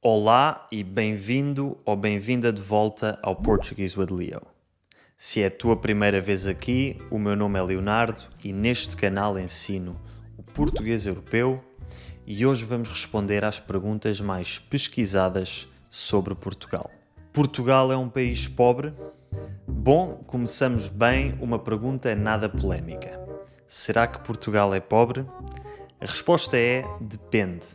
Olá e bem-vindo ou bem-vinda de volta ao Portuguese with Leo. Se é a tua primeira vez aqui, o meu nome é Leonardo e neste canal ensino o português europeu e hoje vamos responder às perguntas mais pesquisadas sobre Portugal. Portugal é um país pobre? Bom, começamos bem uma pergunta nada polémica. Será que Portugal é pobre? A resposta é depende.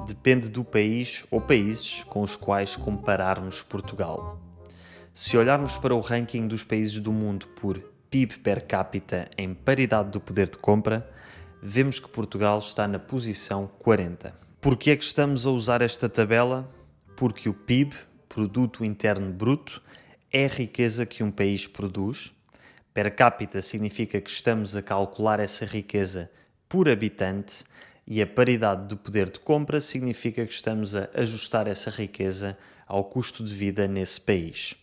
Depende do país ou países com os quais compararmos Portugal. Se olharmos para o ranking dos países do mundo por PIB per capita em paridade do poder de compra, vemos que Portugal está na posição 40. Por que é que estamos a usar esta tabela? Porque o PIB, Produto Interno Bruto, é a riqueza que um país produz. Per capita significa que estamos a calcular essa riqueza por habitante e a paridade do poder de compra significa que estamos a ajustar essa riqueza ao custo de vida nesse país.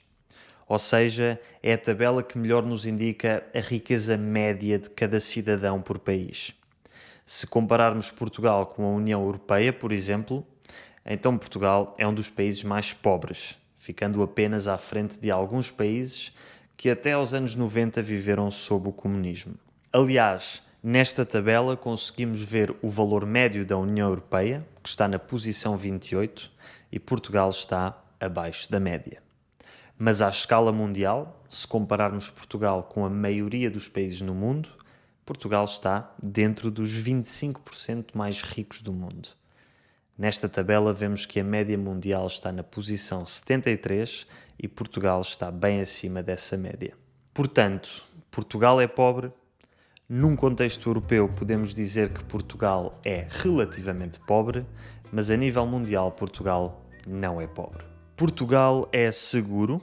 Ou seja, é a tabela que melhor nos indica a riqueza média de cada cidadão por país. Se compararmos Portugal com a União Europeia, por exemplo, então Portugal é um dos países mais pobres, ficando apenas à frente de alguns países que até aos anos 90 viveram sob o comunismo. Aliás, nesta tabela conseguimos ver o valor médio da União Europeia, que está na posição 28, e Portugal está abaixo da média. Mas à escala mundial, se compararmos Portugal com a maioria dos países no mundo, Portugal está dentro dos 25% mais ricos do mundo. Nesta tabela vemos que a média mundial está na posição 73 e Portugal está bem acima dessa média. Portanto, Portugal é pobre. Num contexto europeu, podemos dizer que Portugal é relativamente pobre, mas a nível mundial, Portugal não é pobre. Portugal é seguro.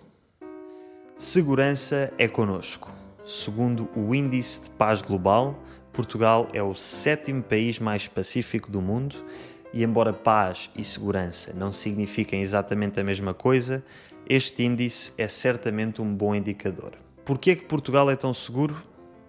Segurança é connosco. Segundo o Índice de Paz Global, Portugal é o 7º país mais pacífico do mundo e, embora paz e segurança não signifiquem exatamente a mesma coisa, este índice é certamente um bom indicador. Por que é que Portugal é tão seguro?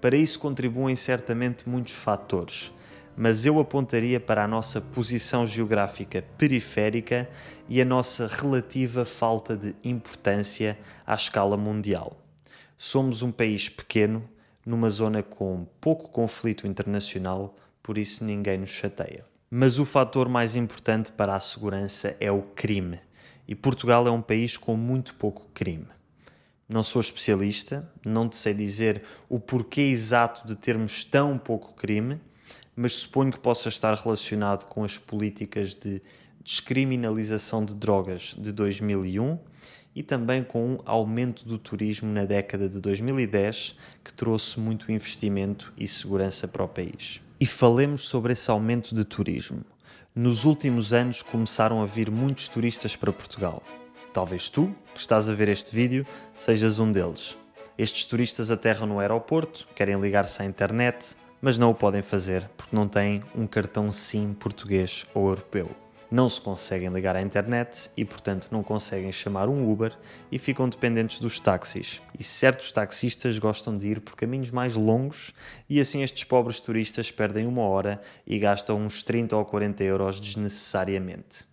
Para isso contribuem certamente muitos fatores, mas eu apontaria para a nossa posição geográfica periférica e a nossa relativa falta de importância à escala mundial. Somos um país pequeno, numa zona com pouco conflito internacional, por isso ninguém nos chateia. Mas o fator mais importante para a segurança é o crime, e Portugal é um país com muito pouco crime. Não sou especialista, não te sei dizer o porquê exato de termos tão pouco crime, mas suponho que possa estar relacionado com as políticas de descriminalização de drogas de 2001 e também com um aumento do turismo na década de 2010 que trouxe muito investimento e segurança para o país. E falemos sobre esse aumento de turismo. Nos últimos anos começaram a vir muitos turistas para Portugal. Talvez tu, que estás a ver este vídeo, sejas um deles. Estes turistas aterram no aeroporto, querem ligar-se à internet, mas não o podem fazer porque não têm um cartão SIM português ou europeu. Não se conseguem ligar à internet e, portanto, não conseguem chamar um Uber e ficam dependentes dos táxis. E certos taxistas gostam de ir por caminhos mais longos e assim estes pobres turistas perdem 1 hora e gastam uns 30 ou 40 euros desnecessariamente.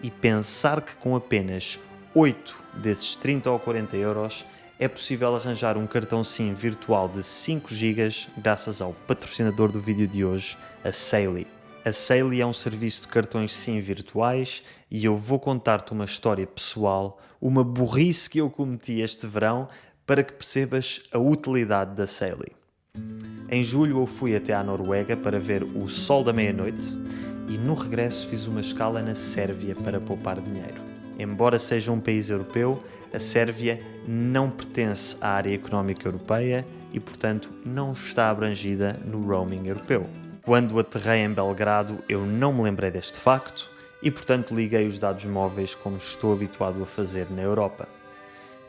E pensar que com apenas 8 desses 30 ou 40 euros é possível arranjar um cartão SIM virtual de 5 GB graças ao patrocinador do vídeo de hoje, a Saily. A Saily é um serviço de cartões SIM virtuais e eu vou contar-te uma história pessoal, uma burrice que eu cometi este verão para que percebas a utilidade da Saily. Em julho eu fui até à Noruega para ver o sol da meia-noite e no regresso fiz uma escala na Sérvia para poupar dinheiro. Embora seja um país europeu, a Sérvia não pertence à área económica europeia e, portanto, não está abrangida no roaming europeu. Quando aterrei em Belgrado, eu não me lembrei deste facto e, portanto, liguei os dados móveis como estou habituado a fazer na Europa.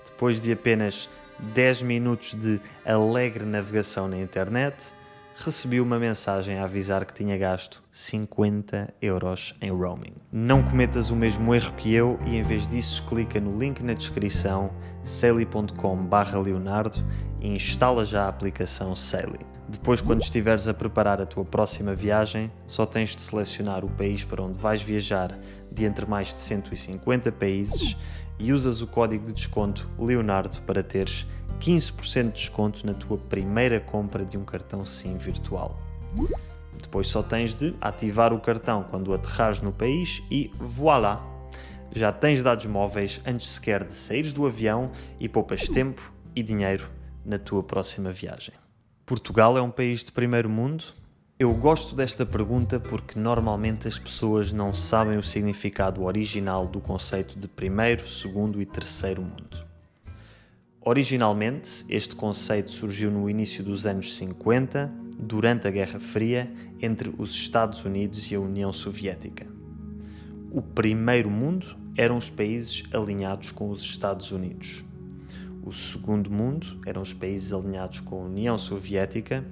Depois de apenas 10 minutos de alegre navegação na internet, recebi uma mensagem a avisar que tinha gasto 50 euros em roaming. Não cometas o mesmo erro que eu e em vez disso clica no link na descrição saily.com/leonardo e instala já a aplicação Saily. Depois, quando estiveres a preparar a tua próxima viagem, só tens de selecionar o país para onde vais viajar de entre mais de 150 países e usas o código de desconto Leonardo para teres 15% de desconto na tua primeira compra de um cartão SIM virtual. Depois só tens de ativar o cartão quando aterrares no país e voilà! Já tens dados móveis antes sequer de saíres do avião e poupas tempo e dinheiro na tua próxima viagem. Portugal é um país de primeiro mundo? Eu gosto desta pergunta porque normalmente as pessoas não sabem o significado original do conceito de primeiro, segundo e terceiro mundo. Originalmente, este conceito surgiu no início dos anos 50, durante a Guerra Fria, entre os Estados Unidos e a União Soviética. O primeiro mundo eram os países alinhados com os Estados Unidos. O segundo mundo eram os países alinhados com a União Soviética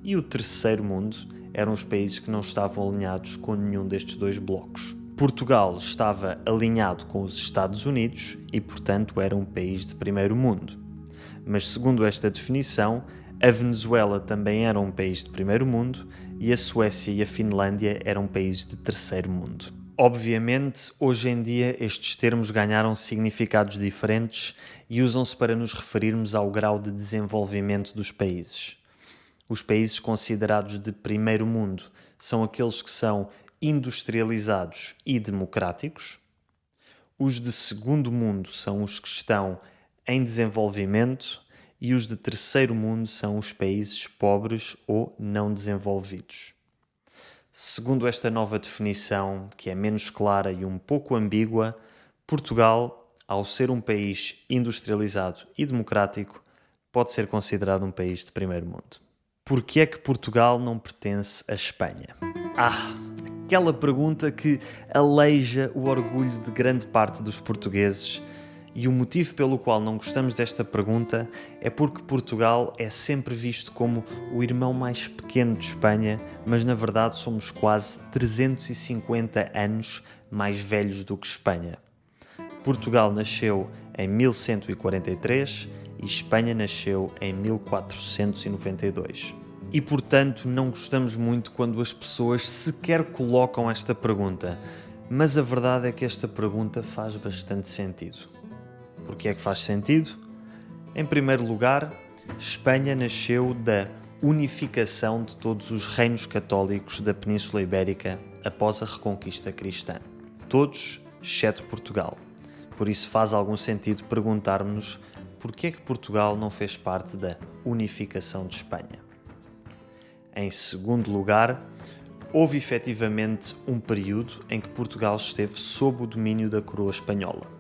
e o terceiro mundo eram os países que não estavam alinhados com nenhum destes dois blocos. Portugal estava alinhado com os Estados Unidos e, portanto, era um país de primeiro mundo. Mas, segundo esta definição, a Venezuela também era um país de primeiro mundo e a Suécia e a Finlândia eram países de terceiro mundo. Obviamente, hoje em dia estes termos ganharam significados diferentes e usam-se para nos referirmos ao grau de desenvolvimento dos países. Os países considerados de primeiro mundo são aqueles que são industrializados e democráticos. Os de segundo mundo são os que estão em desenvolvimento e os de terceiro mundo são os países pobres ou não desenvolvidos. Segundo esta nova definição, que é menos clara e um pouco ambígua, Portugal, ao ser um país industrializado e democrático, pode ser considerado um país de primeiro mundo. Por que é que Portugal não pertence à Espanha? Aquela pergunta que aleija o orgulho de grande parte dos portugueses. E o motivo pelo qual não gostamos desta pergunta é porque Portugal é sempre visto como o irmão mais pequeno de Espanha, mas na verdade somos quase 350 anos mais velhos do que Espanha. Portugal nasceu em 1143 e Espanha nasceu em 1492. E, portanto, não gostamos muito quando as pessoas sequer colocam esta pergunta. Mas a verdade é que esta pergunta faz bastante sentido. Porquê é que faz sentido? Em primeiro lugar, Espanha nasceu da unificação de todos os reinos católicos da Península Ibérica após a Reconquista Cristã. Todos, exceto Portugal. Por isso faz algum sentido perguntarmos porquê é que Portugal não fez parte da unificação de Espanha. Em segundo lugar, houve efetivamente um período em que Portugal esteve sob o domínio da coroa espanhola.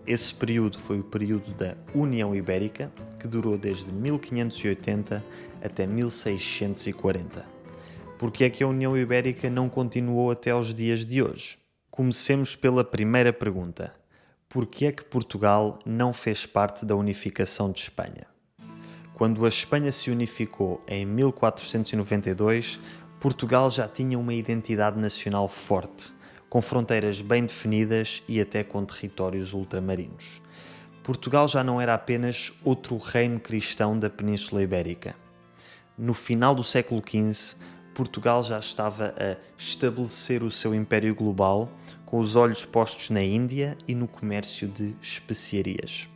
Esse período foi o período da União Ibérica, que durou desde 1580 até 1640. Por que é que a União Ibérica não continuou até aos dias de hoje? Comecemos pela primeira pergunta. Por que é que Portugal não fez parte da unificação de Espanha? Quando a Espanha se unificou em 1492, Portugal já tinha uma identidade nacional forte, com fronteiras bem definidas e até com territórios ultramarinos. Portugal já não era apenas outro reino cristão da Península Ibérica. No final do século XV, Portugal já estava a estabelecer o seu império global, com os olhos postos na Índia e no comércio de especiarias.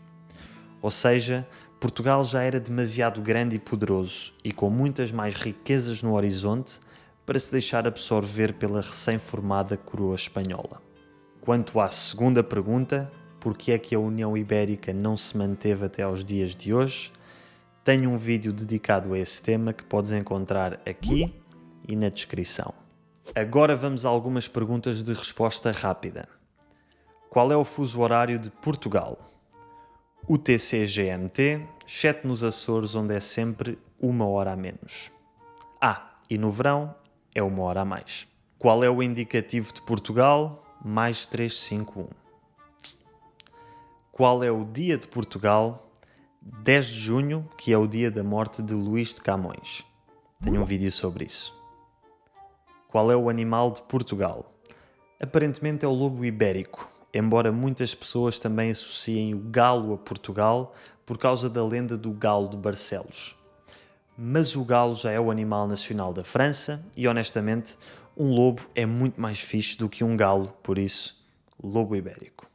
Ou seja, Portugal já era demasiado grande e poderoso e com muitas mais riquezas no horizonte para se deixar absorver pela recém-formada coroa espanhola. Quanto à segunda pergunta, por que é que a União Ibérica não se manteve até aos dias de hoje, tenho um vídeo dedicado a esse tema que podes encontrar aqui e na descrição. Agora vamos a algumas perguntas de resposta rápida. Qual é o fuso horário de Portugal? UTC-GMT, exceto nos Açores, onde é sempre 1 hora a menos. E no verão é 1 hora a mais. Qual é o indicativo de Portugal? Mais 351. Qual é o dia de Portugal? 10 de junho, que é o dia da morte de Luís de Camões. Tenho um vídeo sobre isso. Qual é o animal de Portugal? Aparentemente é o lobo ibérico, embora muitas pessoas também associem o galo a Portugal por causa da lenda do galo de Barcelos. mas o galo já é o animal nacional da França e, honestamente, um lobo é muito mais fixe do que um galo, por isso, lobo ibérico.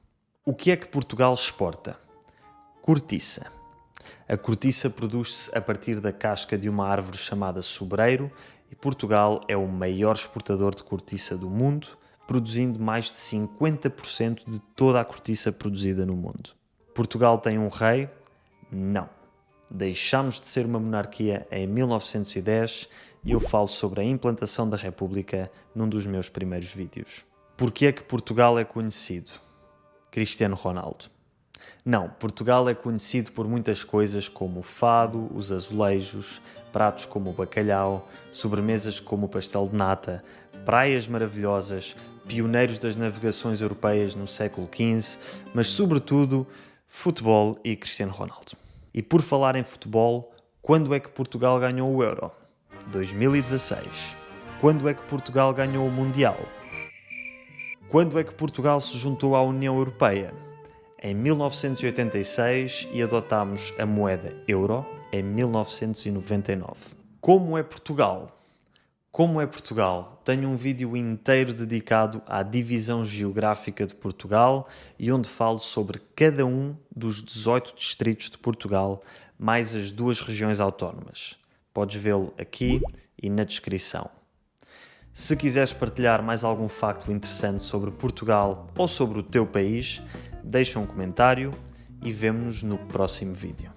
O que é que Portugal exporta? Cortiça. A cortiça produz-se a partir da casca de uma árvore chamada sobreiro e Portugal é o maior exportador de cortiça do mundo, produzindo mais de 50% de toda a cortiça produzida no mundo. Portugal tem um rei? Não. Deixámos de ser uma monarquia em 1910 e eu falo sobre a implantação da República num dos meus primeiros vídeos. Porquê é que Portugal é conhecido? Cristiano Ronaldo. Não, Portugal é conhecido por muitas coisas como o fado, os azulejos, pratos como o bacalhau, sobremesas como o pastel de nata, praias maravilhosas, pioneiros das navegações europeias no século XV, mas sobretudo futebol e Cristiano Ronaldo. E por falar em futebol, quando é que Portugal ganhou o Euro? 2016. Quando é que Portugal ganhou o Mundial? Quando é que Portugal se juntou à União Europeia? Em 1986 e adotámos a moeda euro em 1999. Como é Portugal? Como é Portugal? Tenho um vídeo inteiro dedicado à divisão geográfica de Portugal e onde falo sobre cada um dos 18 distritos de Portugal, mais as 2 regiões autónomas. Podes vê-lo aqui e na descrição. Se quiseres partilhar mais algum facto interessante sobre Portugal ou sobre o teu país, deixa um comentário e vemo-nos no próximo vídeo.